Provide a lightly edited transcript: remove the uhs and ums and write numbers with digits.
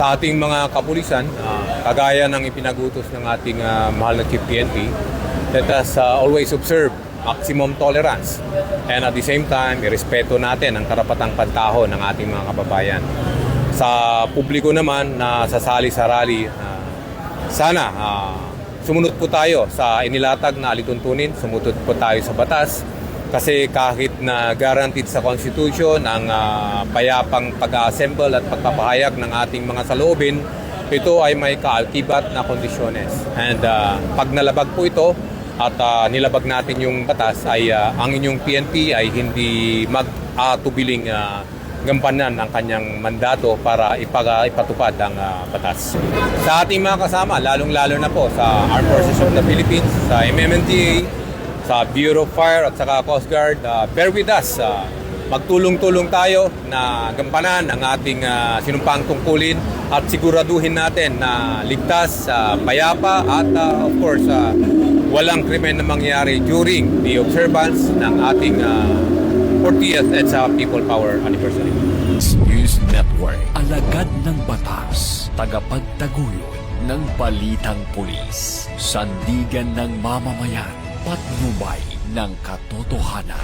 sa ating mga kapulisan, kagaya ng ipinagutos ng ating mahal na Chief PNP, let us always observe maximum tolerance and at the same time, irespeto natin ang karapatang pantao ng ating mga kababayan. Sa publiko naman na sasali sa rally, sana sumunod po tayo sa inilatag na alituntunin, sumunod po tayo sa batas. Kasi kahit na guaranteed sa Constitution ang payapang pag-assemble at pagpapahayag ng ating mga saloobin, ito ay may kaalkibat na kondisyones. And pag nalabag po ito at nilabag natin yung batas, ay ang inyong PNP ay hindi mag-atubiling gampanan ang kanyang mandato para ipatupad ang batas. Sa ating mga kasama, lalong-lalo na po sa Armed Forces of the Philippines, sa MMNDA, sa Bureau of Fire at saka Coast Guard, bear with us. Magtulong-tulong tayo na gampanan ang ating sinumpang tungkulin at siguraduhin natin na ligtas, payapa at of course walang krimen na mangyari during the observance ng ating 40th EDSA People Power Anniversary. News Network, alagad ng batas, tagapagtaguyod ng balitang pulis, sandigan ng mamamayan, patnubay ng katotohanan.